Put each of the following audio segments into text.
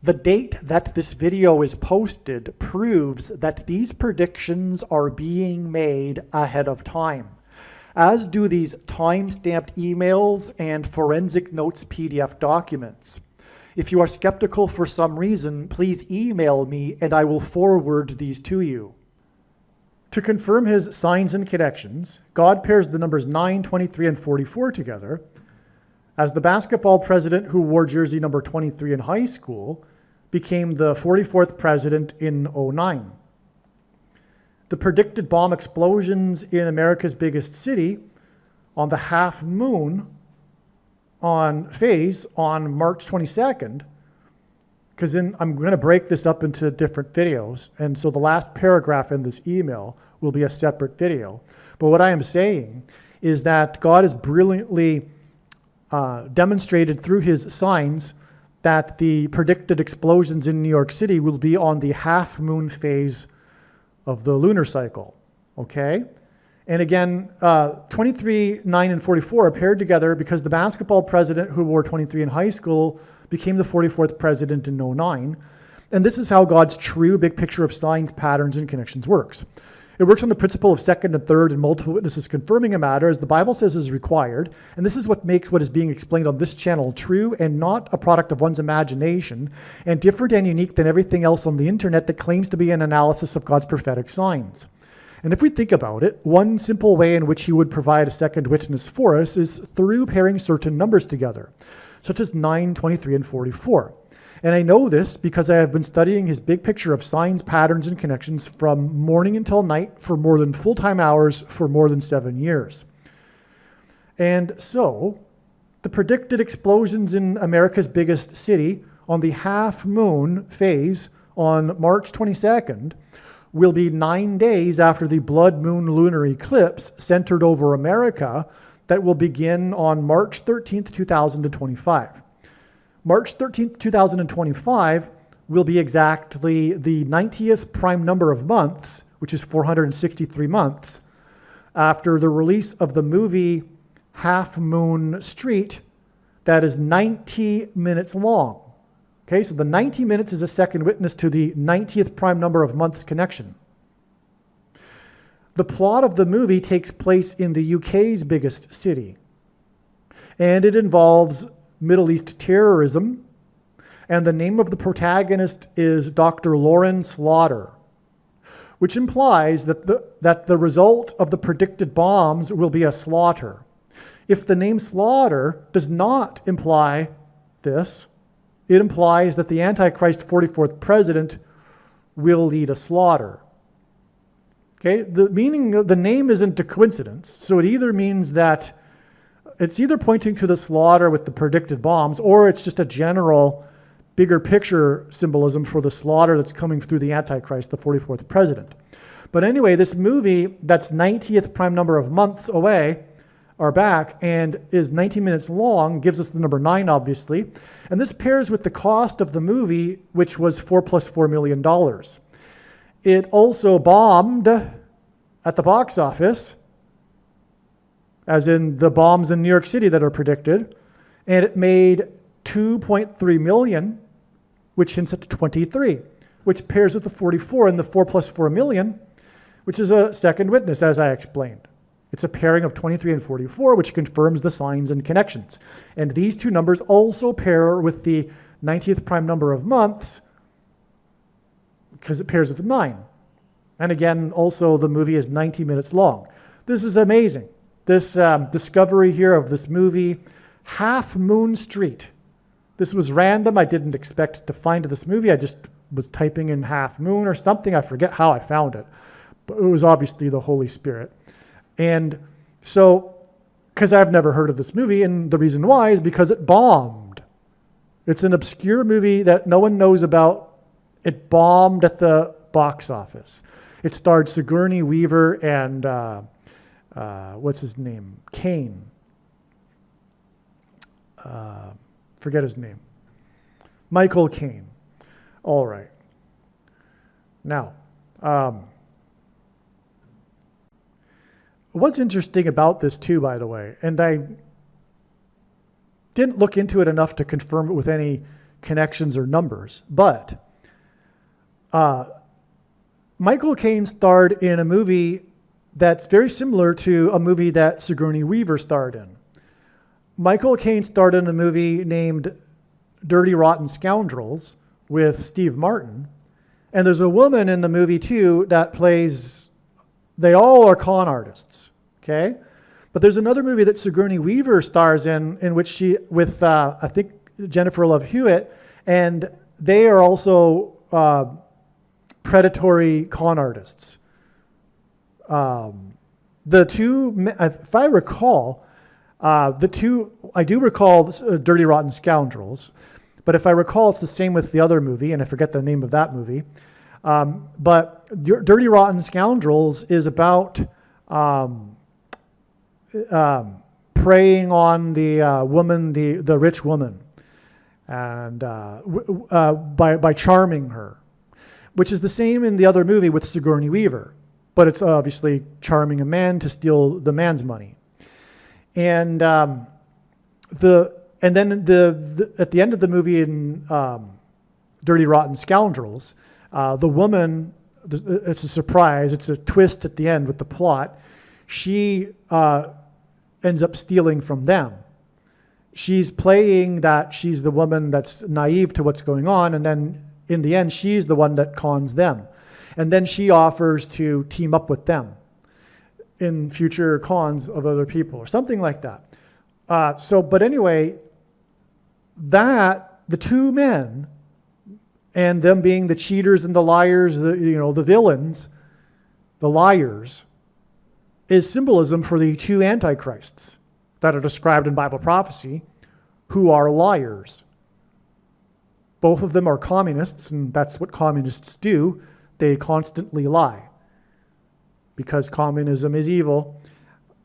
The date that this video is posted proves that these predictions are being made ahead of time, as do these time-stamped emails and forensic notes PDF documents. If you are skeptical for some reason, please email me and I will forward these to you. To confirm his signs and connections, God pairs the numbers 9, 23, and 44 together. As the basketball president who wore jersey number 23 in high school became the 44th president in 2009. The predicted bomb explosions in America's biggest city on the half moon on phase on March 22nd, because I'm going to break this up into different videos, and so the last paragraph in this email will be a separate video. But what I am saying is that God has brilliantly demonstrated through his signs that the predicted explosions in New York City will be on the half moon phase of the lunar cycle, okay? And again, 23, 9, and 44 are paired together because the basketball president who wore 23 in high school became the 44th president in 2009. And this is how God's true big picture of signs, patterns, and connections works. It works on the principle of second and third and multiple witnesses confirming a matter as the Bible says is required. And this is what makes what is being explained on this channel true and not a product of one's imagination, and different and unique than everything else on the internet that claims to be an analysis of God's prophetic signs. And if we think about it, one simple way in which he would provide a second witness for us is through pairing certain numbers together, such as 9, 23, and 44. And I know this because I have been studying his big picture of signs, patterns, and connections from morning until night for more than full-time hours for more than 7 years. And so, the predicted explosions in America's biggest city on the half moon phase on March 22nd will be 9 days after the blood moon lunar eclipse centered over America that will begin on March 13th, 2025. March 13th, 2025 will be exactly the 90th prime number of months, which is 463 months, after the release of the movie Half Moon Street that is 90 minutes long. Okay, so the 90 minutes is a second witness to the 90th prime number of months connection. The plot of the movie takes place in the UK's biggest city, and it involves Middle East terrorism, and the name of the protagonist is Dr. Lauren Slaughter, which implies that the result of the predicted bombs will be a slaughter. If the name Slaughter does not imply this, it implies that the Antichrist 44th president will lead a slaughter. Okay, the meaning of the name isn't a coincidence, so it either means that it's either pointing to the slaughter with the predicted bombs, or it's just a general, bigger picture symbolism for the slaughter that's coming through the Antichrist, the 44th president. But anyway, this movie that's 90th prime number of months away are back and is 90 minutes long, gives us the number 9, obviously. And this pairs with the cost of the movie, which was $4 plus $4 million. It also bombed at the box office, as in the bombs in New York City that are predicted, and it made $2.3 million, which hints at 23, which pairs with the 44 and the 4 plus 4 million, which is a second witness, as I explained. It's a pairing of 23 and 44, which confirms the signs and connections. And these two numbers also pair with the 90th prime number of months, because it pairs with 9. And again, also the movie is 90 minutes long. This is amazing. This discovery here of this movie, Half Moon Street. This was random. I didn't expect to find this movie. I just was typing in Half Moon or something. I forget how I found it. But it was obviously the Holy Spirit. And so, because I've never heard of this movie, and the reason why is because it bombed. It's an obscure movie that no one knows about. It bombed at the box office. It starred Sigourney Weaver and what's his name? Caine. Forget his name. Michael Caine. All right. Now, what's interesting about this too, by the way, and I didn't look into it enough to confirm it with any connections or numbers, but Michael Caine starred in a movie that's very similar to a movie that Sigourney Weaver starred in. Michael Caine starred in a movie named Dirty Rotten Scoundrels with Steve Martin. And there's a woman in the movie too that plays, they all are con artists, okay? But there's another movie that Sigourney Weaver stars in which she, with I think Jennifer Love Hewitt, and they are also predatory con artists. The two, if I recall, I do recall Dirty Rotten Scoundrels, but if I recall, it's the same with the other movie, and I forget the name of that movie. But Dirty Rotten Scoundrels is about preying on the woman, the rich woman, and by charming her, which is the same in the other movie with Sigourney Weaver, but it's obviously charming a man to steal the man's money. And then at the end of the movie in Dirty Rotten Scoundrels, the woman, it's a surprise, it's a twist at the end with the plot, she ends up stealing from them. She's playing that she's the woman that's naive to what's going on, and then in the end, she's the one that cons them. And then she offers to team up with them in future cons of other people, or something like that. But anyway, the two men, and them being the cheaters and the liars, the villains, the liars, is symbolism for the two antichrists that are described in Bible prophecy, who are liars. Both of them are communists, and that's what communists do. They constantly lie, because communism is evil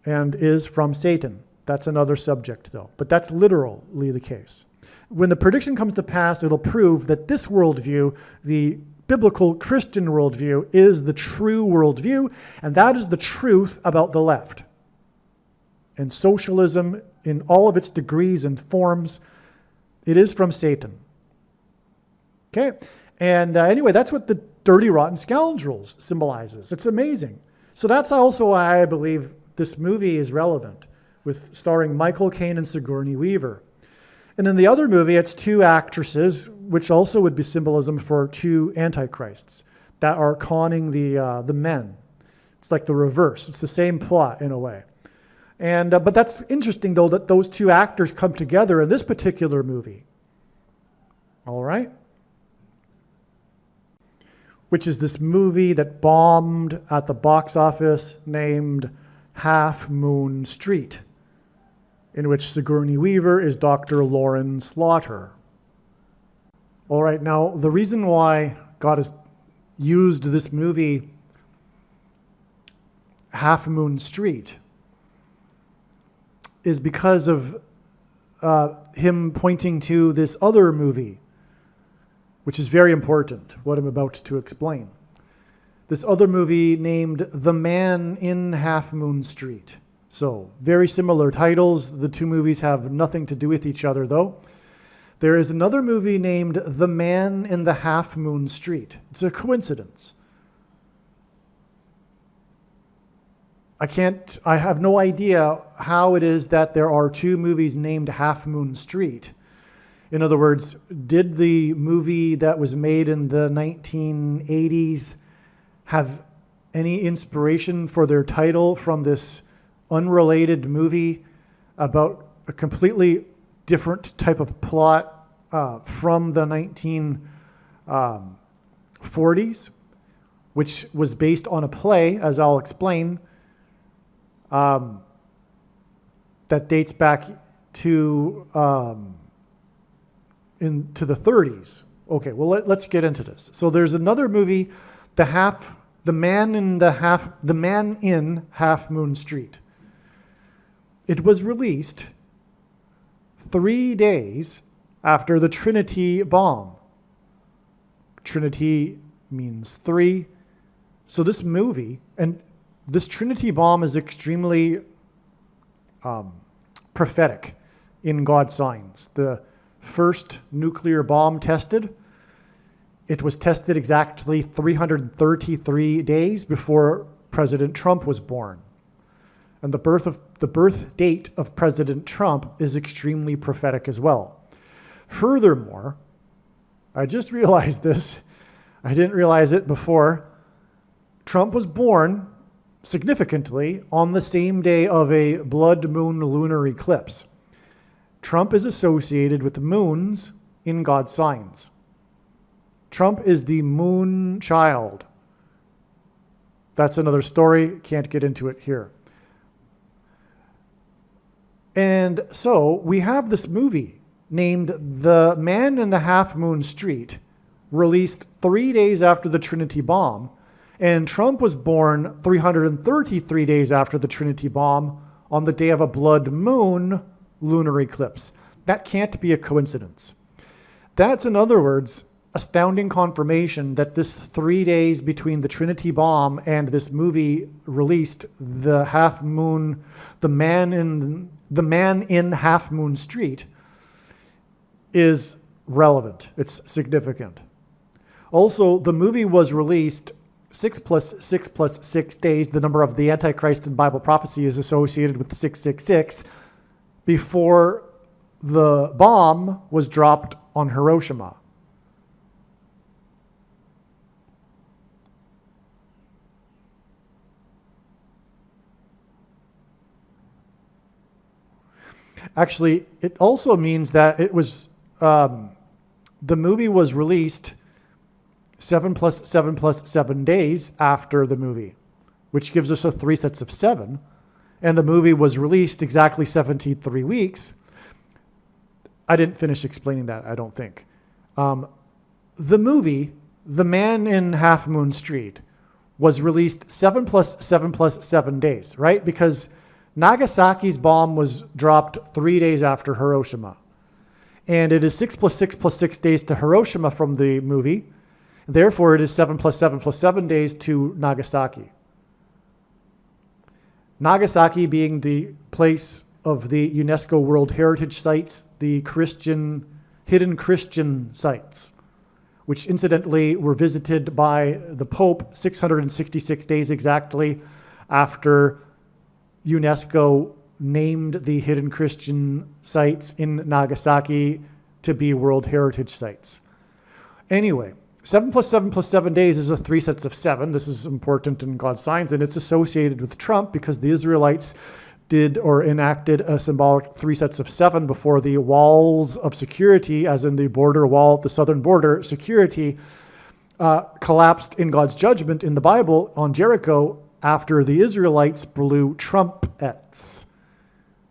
and is from Satan. That's another subject, though. But that's literally the case. When the prediction comes to pass, it'll prove that this worldview, the biblical Christian worldview, is the true worldview, and that is the truth about the left. And socialism, in all of its degrees and forms, it is from Satan. Okay? And anyway, that's what the Dirty Rotten Scoundrels symbolizes. It's amazing. So that's also why I believe this movie is relevant, with starring Michael Caine and Sigourney Weaver. And in the other movie, it's two actresses, which also would be symbolism for two antichrists that are conning the men. It's like the reverse. It's the same plot in a way. And but that's interesting, though, that those two actors come together in this particular movie. All right? Which is this movie that bombed at the box office named Half Moon Street, in which Sigourney Weaver is Dr. Lauren Slaughter. All right, now the reason why God has used this movie, Half Moon Street, is because of him pointing to this other movie, which is very important, what I'm about to explain. This other movie named The Man in Half Moon Street. So, very similar titles. The two movies have nothing to do with each other, though. There is another movie named The Man in the Half Moon Street. It's a coincidence. I have no idea how it is that there are two movies named Half Moon Street. In other words, did the movie that was made in the 1980s have any inspiration for their title from this unrelated movie about a completely different type of plot from the 1940s, which was based on a play, as I'll explain, that dates back to into the 30s. Okay, well, let's get into this. So there's another movie, The Man in Half Moon Street. It was released 3 days after the Trinity bomb. Trinity means three. So this movie, and this Trinity bomb is extremely prophetic in God's signs. The first nuclear bomb tested. It was tested exactly 333 days before President Trump was born. And the birth date of President Trump is extremely prophetic as well. Furthermore, I just realized this. I didn't realize it before. Trump was born significantly on the same day of a blood moon lunar eclipse. Trump is associated with moons in God's signs. Trump is the moon child. That's another story. Can't get into it here. And so we have this movie named The Man in the Half Moon Street, released 3 days after the Trinity bomb. And Trump was born 333 days after the Trinity bomb on the day of a blood moon lunar eclipse. That can't be a coincidence. That's, in other words, astounding confirmation that this 3 days between the Trinity bomb and this movie released, The Man in Half Moon Street, is relevant. It's significant. Also, the movie was released 6 plus 6 plus 6 days. The number of the Antichrist in Bible prophecy is associated with 666 before the bomb was dropped on Hiroshima. Actually, it also means that it was the movie was released 7 plus 7 plus 7 days after the movie, which gives us 3 sets of 7. And the movie was released exactly 73 weeks. I didn't finish explaining that, I don't think. The movie, The Man in Half Moon Street, was released 7 plus 7 plus 7 days, right? Because Nagasaki's bomb was dropped 3 days after Hiroshima. And it is 6 plus 6 plus 6 days to Hiroshima from the movie. Therefore, it is 7 plus 7 plus 7 days to Nagasaki. Nagasaki being the place of the UNESCO World Heritage Sites, the hidden Christian sites, which incidentally were visited by the Pope 666 days exactly after UNESCO named the hidden Christian sites in Nagasaki to be World Heritage Sites. Anyway, 7 plus 7 plus 7 days is 3 sets of 7. This is important in God's signs, and it's associated with Trump because the Israelites did or enacted a symbolic 3 sets of 7 before the walls of security, as in the border wall, the southern border security, collapsed in God's judgment in the Bible on Jericho after the Israelites blew trumpets.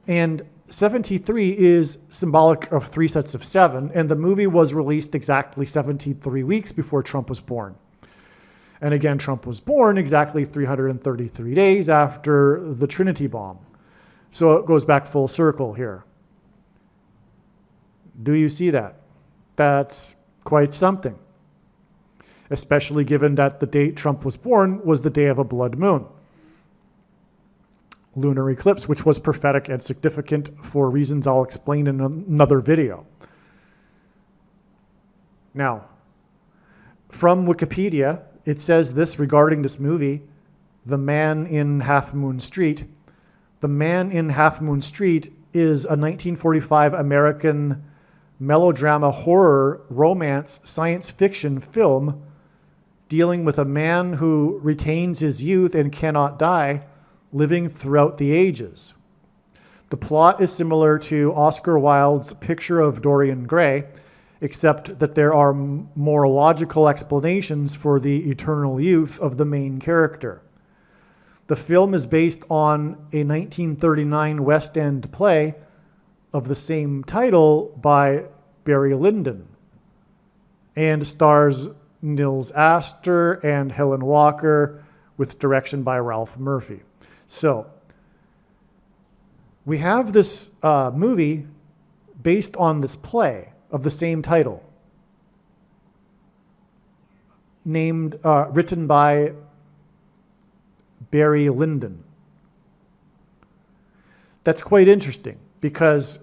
And 73 is symbolic of 3 sets of 7, and the movie was released exactly 73 weeks before Trump was born. And again, Trump was born exactly 333 days after the Trinity bomb. So it goes back full circle here. Do you see that? That's quite something, especially given that the date Trump was born was the day of a blood moon lunar eclipse, which was prophetic and significant for reasons I'll explain in another video. Now, from Wikipedia, it says this regarding this movie, The Man in Half Moon Street. The Man in Half Moon Street is a 1945 American melodrama horror romance science fiction film dealing with a man who retains his youth and cannot die, living throughout the ages. The plot is similar to Oscar Wilde's Picture of Dorian Gray, except that there are more logical explanations for the eternal youth of the main character. The film is based on a 1939 West End play of the same title by Barry Lyndon and stars Nils Astor and Helen Walker with direction by Ralph Murphy. So we have this movie based on this play of the same title, written by Barry Lyndon. That's quite interesting because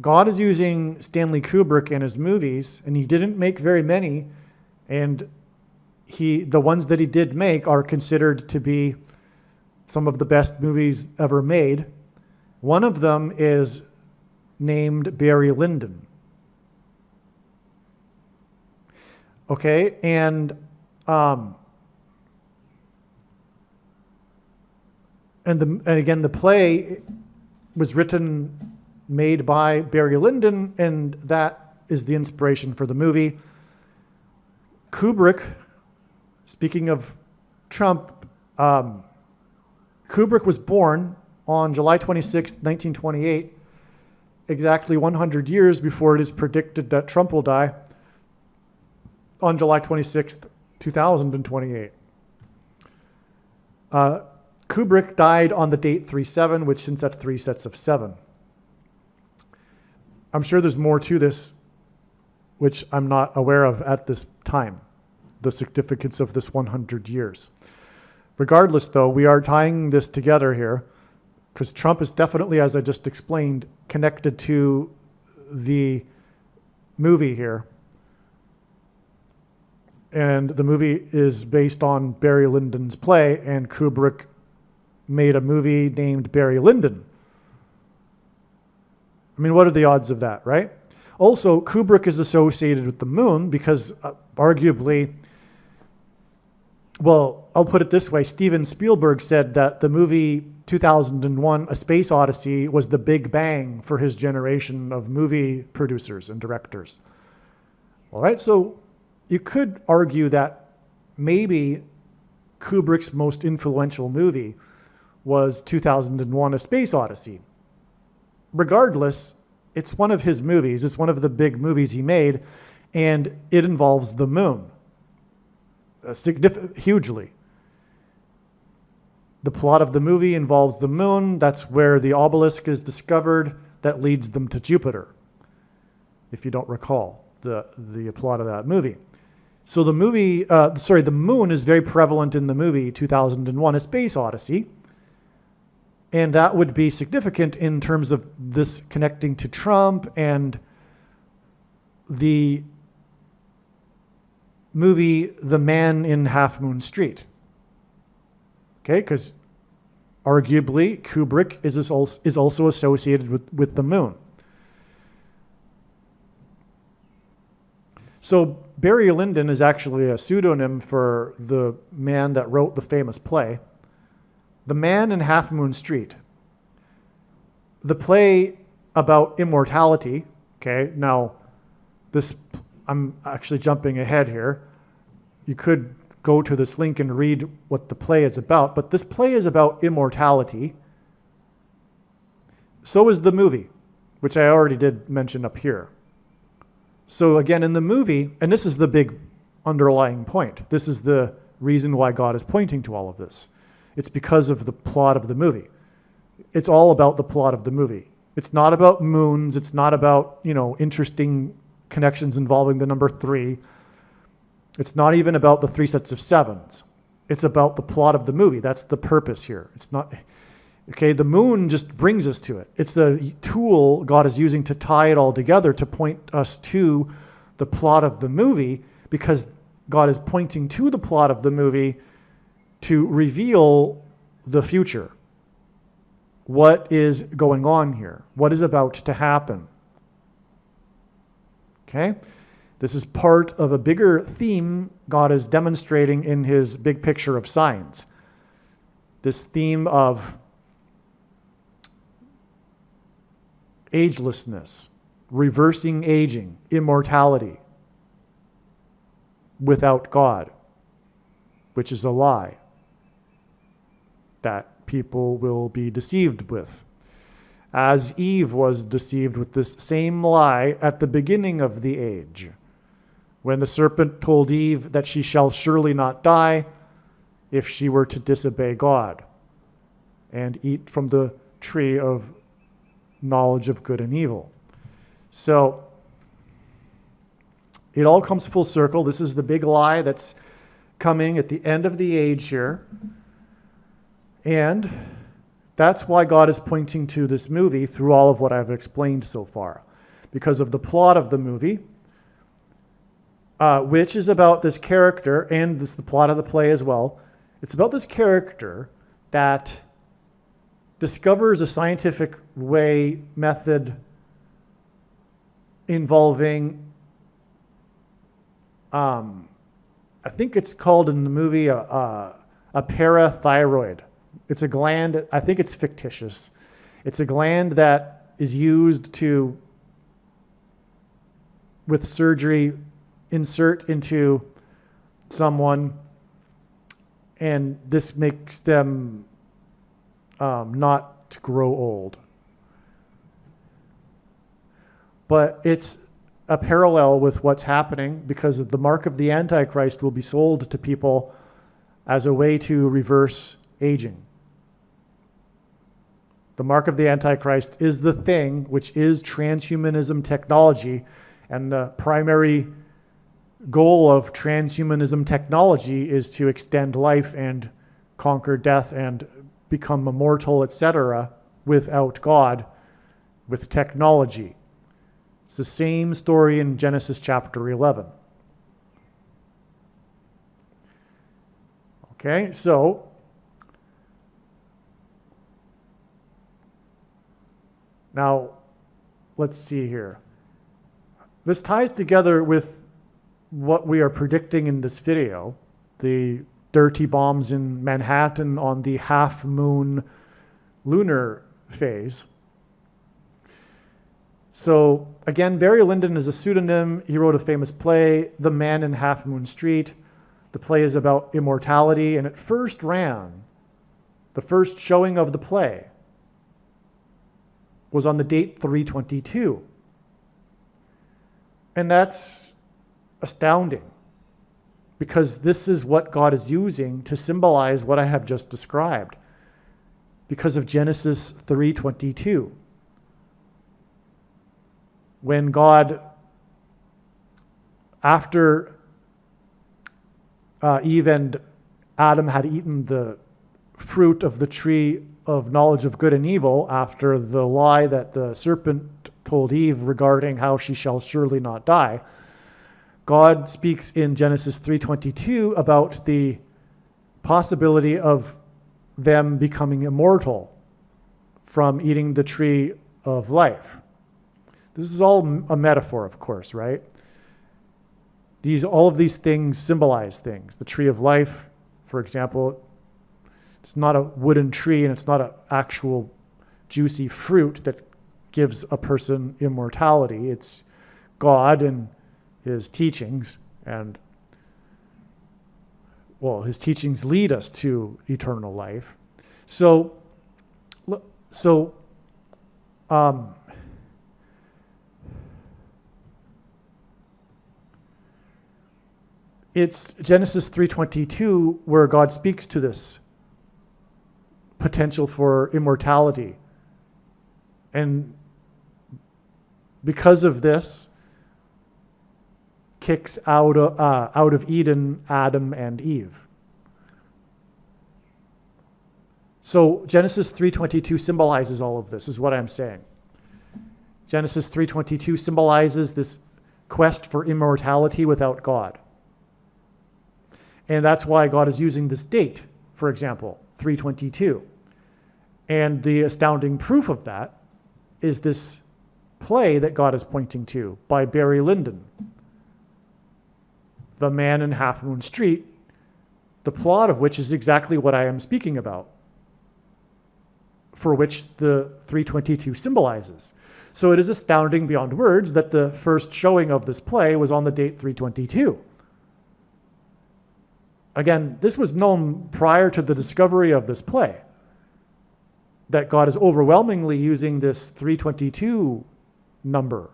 God is using Stanley Kubrick in his movies, and he didn't make very many, and the ones that he did make are considered to be some of the best movies ever made. One of them is named Barry Lyndon. Okay, and again, the play was made by Barry Lyndon, and that is the inspiration for the movie. Kubrick, speaking of Trump, Kubrick was born on July 26, 1928, exactly 100 years before it is predicted that Trump will die on July 26, 2028. Kubrick died on the date 3/7, which since that's 3 sets of 7. I'm sure there's more to this, which I'm not aware of at this time, the significance of this 100 years. Regardless, though, we are tying this together here because Trump is definitely, as I just explained, connected to the movie here. And the movie is based on Barry Lyndon's play, and Kubrick made a movie named Barry Lyndon. I mean, what are the odds of that, right? Also, Kubrick is associated with the moon because arguably, well, I'll put it this way. Steven Spielberg said that the movie 2001, A Space Odyssey, was the big bang for his generation of movie producers and directors. All right, so you could argue that maybe Kubrick's most influential movie was 2001, A Space Odyssey. Regardless, it's one of his movies. It's one of the big movies he made, and it involves the moon. Hugely. The plot of the movie involves the moon. That's where the obelisk is discovered that leads them to Jupiter, if you don't recall the plot of that movie. So the moon is very prevalent in the movie 2001, A Space Odyssey. And that would be significant in terms of this connecting to Trump and the movie The Man in Half Moon Street. Okay, because arguably Kubrick is also associated with the moon. So Barry Lyndon is actually a pseudonym for the man that wrote the famous play, The Man in Half Moon Street. The play about immortality, okay, now I'm actually jumping ahead here. You could go to this link and read what the play is about, but this play is about immortality. So is the movie, which I already did mention up here. So again, in the movie, and this is the big underlying point, this is the reason why God is pointing to all of this. It's because of the plot of the movie. It's all about the plot of the movie. It's not about moons. It's not about, interesting connections involving the number 3. It's not even about the 3 sets of 7s. It's about the plot of the movie. That's the purpose here. It's not, okay, the moon just brings us to it. It's the tool God is using to tie it all together to point us to the plot of the movie, because God is pointing to the plot of the movie to reveal the future. What is going on here? What is about to happen? Okay? This is part of a bigger theme God is demonstrating in his big picture of signs. This theme of agelessness, reversing aging, immortality without God, which is a lie that people will be deceived with. As Eve was deceived with this same lie at the beginning of the age, when the serpent told Eve that she shall surely not die if she were to disobey God and eat from the tree of knowledge of good and evil. So it all comes full circle. This is the big lie that's coming at the end of the age here. And That's why God is pointing to this movie through all of what I've explained so far. Because of the plot of the movie, which is about this character, and this is the plot of the play as well. It's about this character that discovers a scientific method involving, I think it's called in the movie a parathyroid. It's a gland, I think it's fictitious. It's a gland that is used to, with surgery, insert into someone, and this makes them not grow old. But it's a parallel with what's happening, because the mark of the Antichrist will be sold to people as a way to reverse aging. The mark of the Antichrist is the thing, which is transhumanism technology, and the primary goal of transhumanism technology is to extend life and conquer death and become immortal, etc., without God, with technology. It's the same story in Genesis chapter 11. Okay, so now let's see here. This ties together with what we are predicting in this video, the dirty bombs in Manhattan on the half-moon lunar phase. So again, Barry Lyndon is a pseudonym. He wrote a famous play, The Man in Half Moon Street. The play is about immortality, and it first ran, the first showing of the play was on the date 3/22. And that's astounding, because this is what God is using to symbolize what I have just described, because of Genesis 3:22. When God, after Eve and Adam had eaten the fruit of the tree of knowledge of good and evil, after the lie that the serpent told Eve regarding how she shall surely not die, God speaks in Genesis 3:22 about the possibility of them becoming immortal from eating the tree of life. This is all a metaphor, of course, right? All of these things symbolize things. The tree of life, for example, it's not a wooden tree, and it's not an actual juicy fruit that gives a person immortality. It's God and his teachings, and his teachings lead us to eternal life. It's Genesis 3:22 where God speaks to this potential for immortality. And because of this, kicks out of Eden Adam and Eve. So Genesis 3:22 symbolizes all of this, is what I'm saying. Genesis 3:22 symbolizes this quest for immortality without God. And that's why God is using this date, for example, 3:22. And the astounding proof of that is this play that God is pointing to by Barry Lyndon, The Man in Half Moon Street, the plot of which is exactly what I am speaking about, for which the 3:22 symbolizes. So it is astounding beyond words that the first showing of this play was on the date 3/22. Again, this was known prior to the discovery of this play, that God is overwhelmingly using this 3/22 number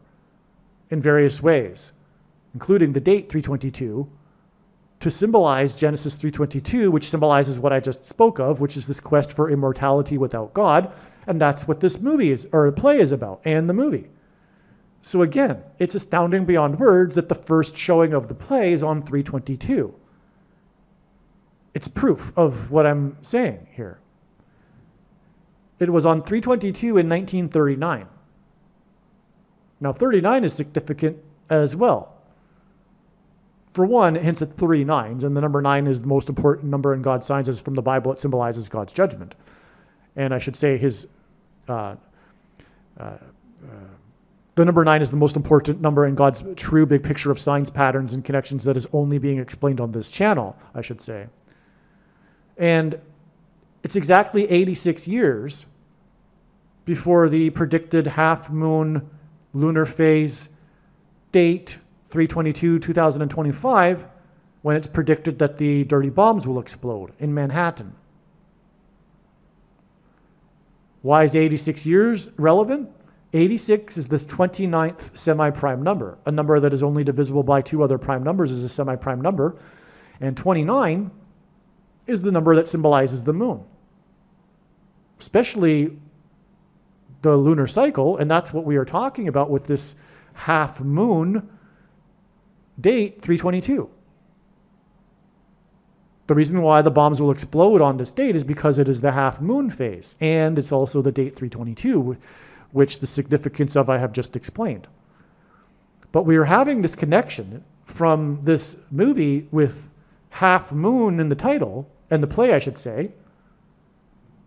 in various ways, including the date 3/22, to symbolize Genesis 3:22, which symbolizes what I just spoke of, which is this quest for immortality without God. And that's what this movie is, or play is about, and the movie. So again, it's astounding beyond words that the first showing of the play is on 3/22. It's proof of what I'm saying here. It was on 322 in 1939. Now, 39 is significant as well. For one, it hints at 3 nines, and the number 9 is the most important number in God's signs, as from the Bible it symbolizes God's judgment. And I should say the number 9 is the most important number in God's true big picture of signs, patterns, and connections that is only being explained on this channel, I should say. And it's exactly 86 years before the predicted half-moon lunar phase date, 3/22/2025, when it's predicted that the dirty bombs will explode in Manhattan. Why is 86 years relevant? 86 is this 29th semi-prime number. A number that is only divisible by 2 other prime numbers is a semi-prime number. And 29 is the number that symbolizes the moon, especially the lunar cycle. And that's what we are talking about with this half moon date, 3/22. The reason why the bombs will explode on this date is because it is the half moon phase. And it's also the date 3/22, which the significance of I have just explained. But we are having this connection from this movie with half moon in the title, and the play, I should say.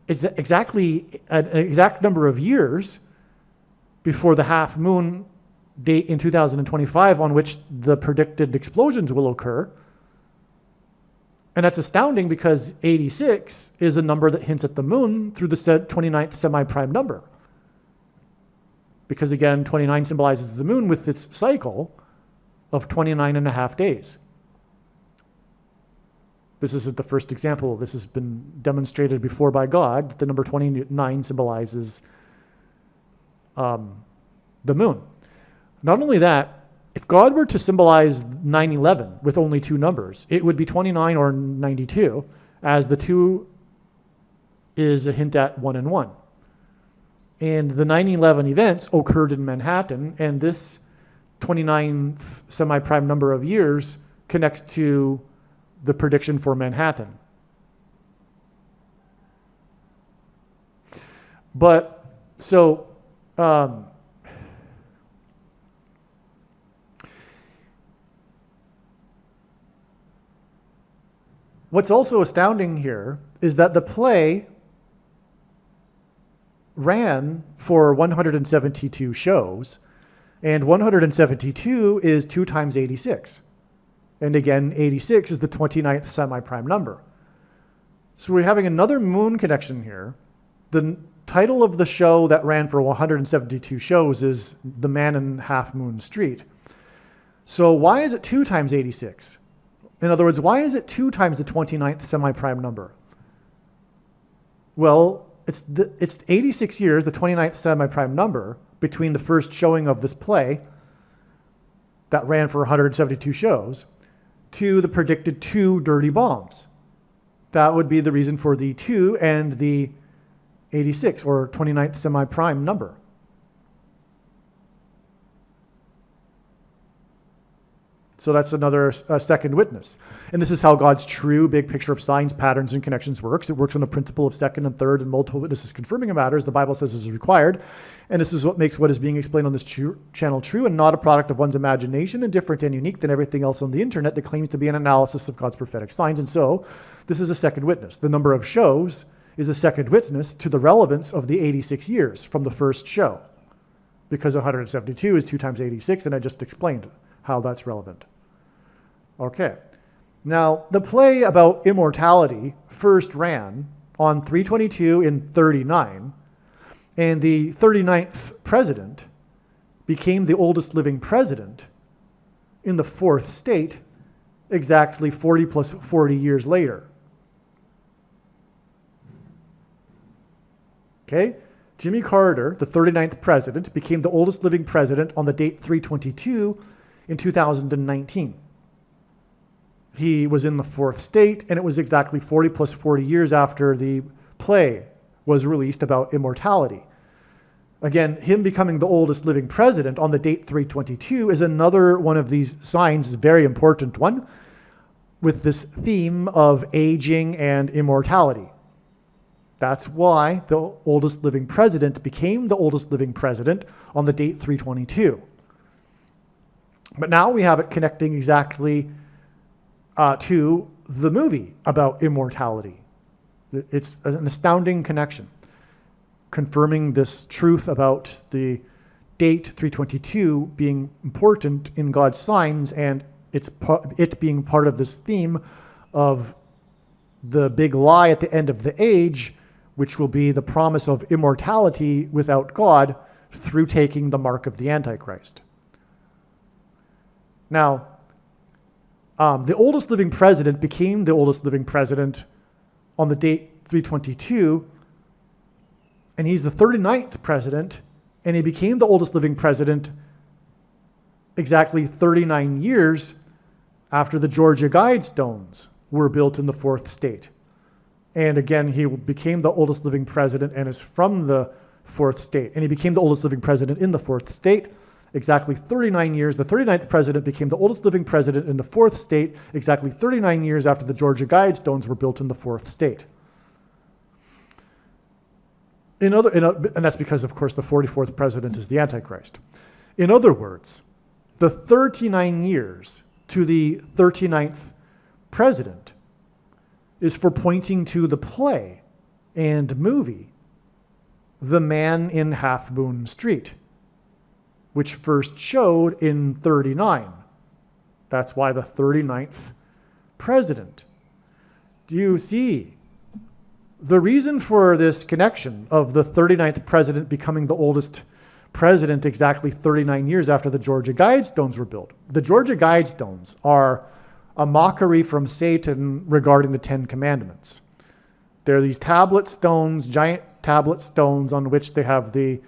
It's exactly an exact number of years before the half moon date in 2025 on which the predicted explosions will occur. And that's astounding because 86 is a number that hints at the moon through the 29th semi-prime number. Because again, 29 symbolizes the moon with its cycle of 29 and a half days. This isn't the first example. This has been demonstrated before by God. The number 29 symbolizes the moon. Not only that, if God were to symbolize 9/11 with only 2 numbers, it would be 29 or 92, as the 2 is a hint at 1 and 1. And the 9/11 events occurred in Manhattan, and this 29th semi-prime number of years connects to the prediction for Manhattan. But, so, what's also astounding here is that the play ran for 172 shows, and 172 is 2 times 86. And again, 86 is the 29th semi-prime number. So we're having another moon connection here. The title of the show that ran for 172 shows is The Man in Half Moon Street. So why is it 2 times 86? In other words, why is it 2 times the 29th semi-prime number? Well, it's 86 years, the 29th semi-prime number, between the first showing of this play that ran for 172 shows to the predicted 2 dirty bombs. That would be the reason for the 2 and the 86, or 29th semi-prime number. So that's another second witness. And this is how God's true big picture of signs, patterns, and connections works. It works on the principle of second and third and multiple witnesses confirming a matter, as the Bible says is required. And this is what makes what is being explained on this channel true and not a product of one's imagination, and different and unique than everything else on the internet that claims to be an analysis of God's prophetic signs. And so this is a second witness. The number of shows is a second witness to the relevance of the 86 years from the first show, because 172 is 2 times 86, and I just explained how that's relevant. Okay. Now, the play about immortality first ran on 3/22 in 39, and the 39th president became the oldest living president in the 4th state exactly 40 plus 40 years later. Okay? Jimmy Carter, the 39th president, became the oldest living president on the date 3/22 in 2019. He was in the 4th state, and it was exactly 40 plus 40 years after the play was released about immortality. Again, him becoming the oldest living president on the date 3/22 is another one of these signs, a very important one, with this theme of aging and immortality. That's why the oldest living president became the oldest living president on the date 322. But now we have it connecting exactly to the movie about immortality. It's an astounding connection, confirming this truth about the date 322 being important in God's signs, and it being part of this theme of the big lie at the end of the age, which will be the promise of immortality without God through taking the mark of the Antichrist. Now, the oldest living president became the oldest living president on the date 322, and he's the 39th president, and he became the oldest living president exactly 39 years after the Georgia Guidestones were built in the fourth state. And again, he became the oldest living president and is from the fourth state. And he became the oldest living president in the fourth state, exactly 39 years. The 39th president became the oldest living president in the fourth state, exactly 39 years after the Georgia Guidestones were built in the fourth state. And that's because, of course, the 44th president is the Antichrist. In other words, the 39 years to the 39th president is for pointing to the play and movie, The Man in Half Moon Street, which first showed in 39. That's why the 39th president. Do you see the reason for this connection of the 39th president becoming the oldest president exactly 39 years after the Georgia Guidestones were built? The Georgia Guidestones are a mockery from Satan regarding the Ten Commandments. They're these tablet stones, giant tablet stones on which they have the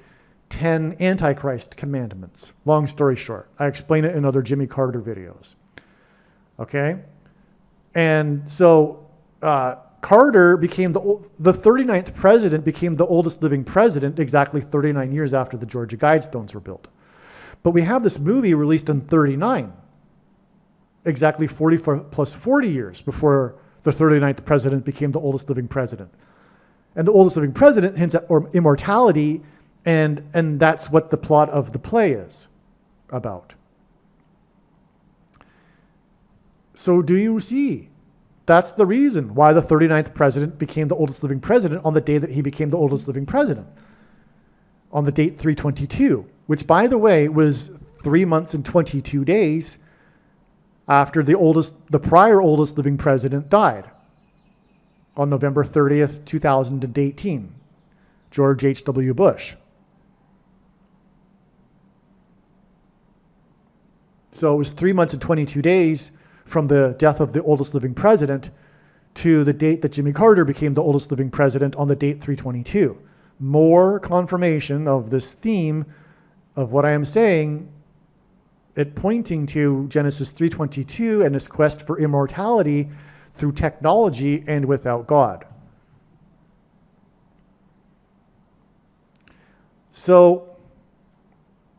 10 Antichrist commandments. Long story short, I explain it in other Jimmy Carter videos. Okay? And so Carter became the 39th president, became the oldest living president exactly 39 years after the Georgia Guidestones were built. But we have this movie released in 39, exactly 40 plus 40 years before the 39th president became the oldest living president. And the oldest living president hints at immortality, and that's what the plot of the play is about. So do you see? That's the reason why the 39th president became the oldest living president on the day that he became the oldest living president, on the date 322, which, by the way, was 3 months and 22 days after the prior oldest living president died on November 30th, 2018, George H.W. Bush. So it was 3 months and 22 days from the death of the oldest living president to the date that Jimmy Carter became the oldest living president on the date 322. More confirmation of this theme of what I am saying, it pointing to Genesis 3:22 and his quest for immortality through technology and without God. So,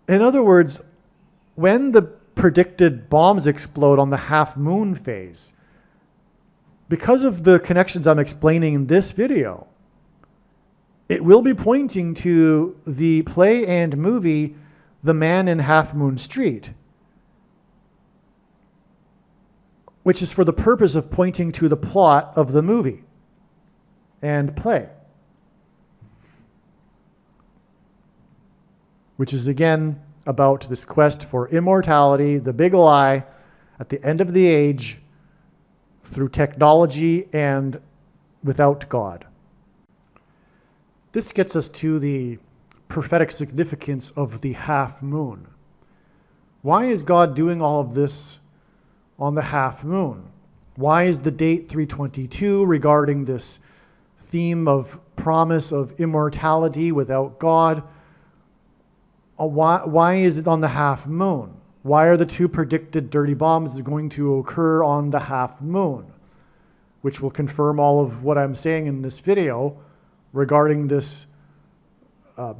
in other words, when the predicted bombs explode on the half moon phase, because of the connections I'm explaining in this video, it will be pointing to the play and movie The Man in Half Moon Street, which is for the purpose of pointing to the plot of the movie and play, which is again about this quest for immortality, the big lie at the end of the age through technology and without God. This gets us to the prophetic significance of the half moon. Why is God doing all of this on the half moon? Why is the date 322 regarding this theme of promise of immortality without God? Why is it on the half moon? Why are the two predicted dirty bombs going to occur on the half moon? Which will confirm all of what I'm saying in this video regarding this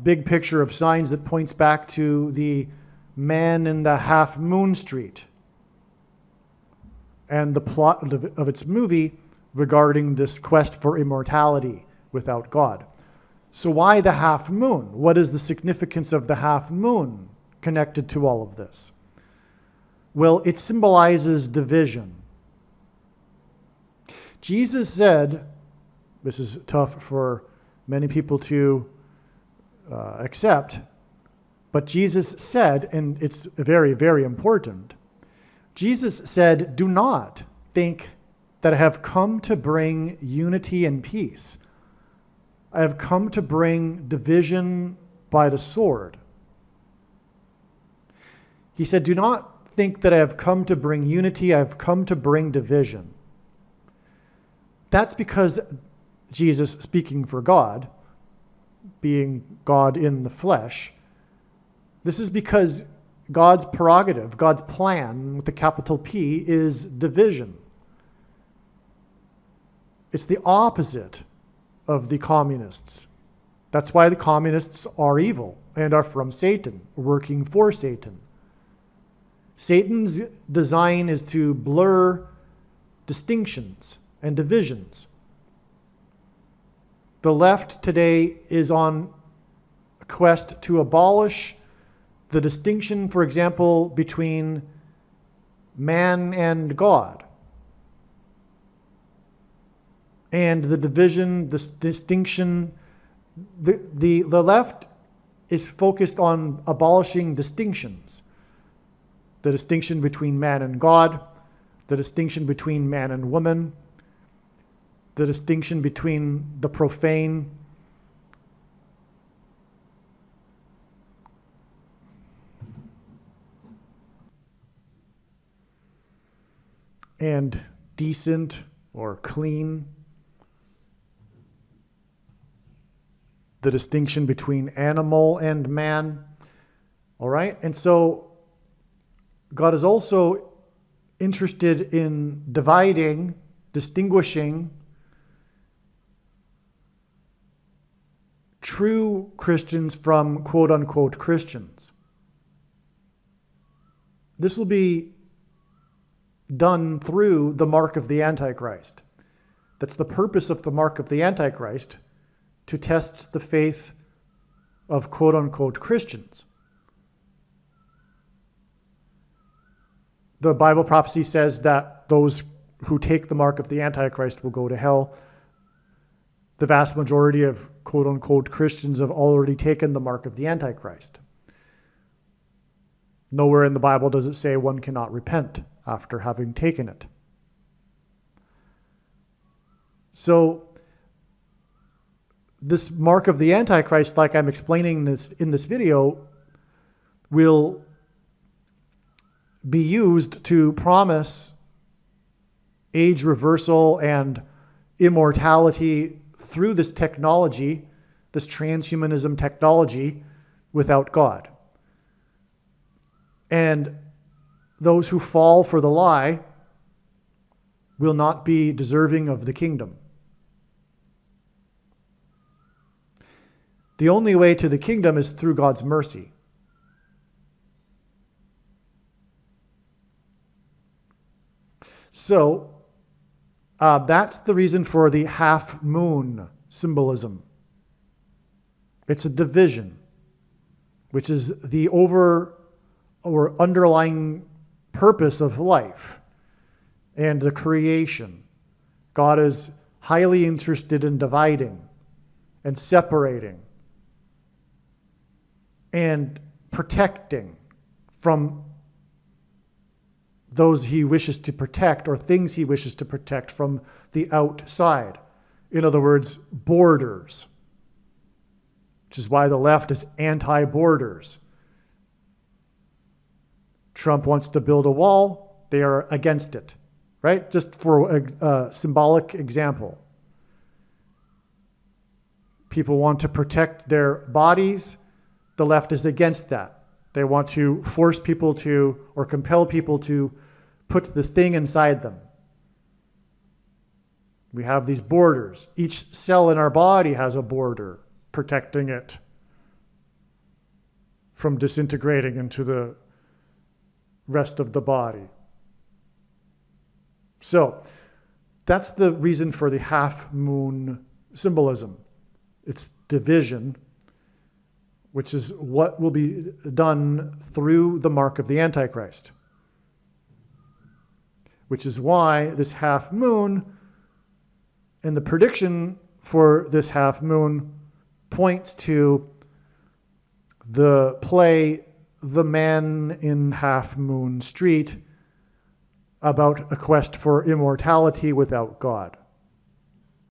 big picture of signs that points back to the Man in the Half Moon Street and the plot of its movie regarding this quest for immortality without God. So why the half moon? What is the significance of the half moon connected to all of this? Well, it symbolizes division. Jesus said, this is tough for many people to accept, but Jesus said, and it's very, very important, Jesus said, do not think that I have come to bring unity and peace. I have come to bring division by the sword. He said, do not think that I have come to bring unity, I have come to bring division. That's because Jesus, speaking for God, being God in the flesh, this is because God's prerogative, God's plan with the capital P is division. It's the opposite of the communists. That's why the communists are evil and are from Satan, working for Satan. Satan's design is to blur distinctions and divisions. The left today is on a quest to abolish the distinction, for example, between man and God. And the division, this distinction, the left is focused on abolishing distinctions. The distinction between man and God, the distinction between man and woman, the distinction between the profane and decent or clean, the distinction between animal and man. All right? And so God is also interested in dividing, distinguishing true Christians from quote-unquote Christians. This will be done through the mark of the Antichrist. That's the purpose of the mark of the Antichrist, to test the faith of quote-unquote Christians. The Bible prophecy says that those who take the mark of the Antichrist will go to hell. The vast majority of quote-unquote Christians have already taken the mark of the Antichrist. Nowhere in the Bible does it say one cannot repent after having taken it. So this mark of the Antichrist, like I'm explaining in this video, will be used to promise age reversal and immortality through this technology, this transhumanism technology, without God. And those who fall for the lie will not be deserving of the kingdom. The only way to the kingdom is through God's mercy. So, that's the reason for the half moon symbolism. It's a division, which is the underlying purpose of life and the creation. God is highly interested in dividing and separating and protecting from those he wishes to protect or things he wishes to protect from the outside. In other words, borders, which is why the left is anti-borders. Trump wants to build a wall, they are against it, right? Just for a symbolic example. People want to protect their bodies, the left is against that. They want to force people to, or compel people to put the thing inside them. We have these borders. Each cell in our body has a border protecting it from disintegrating into the rest of the body. So that's the reason for the half moon symbolism. It's division, which is what will be done through the mark of the Antichrist. Which is why this half moon and the prediction for this half moon points to the play The Man in Half Moon Street about a quest for immortality without God.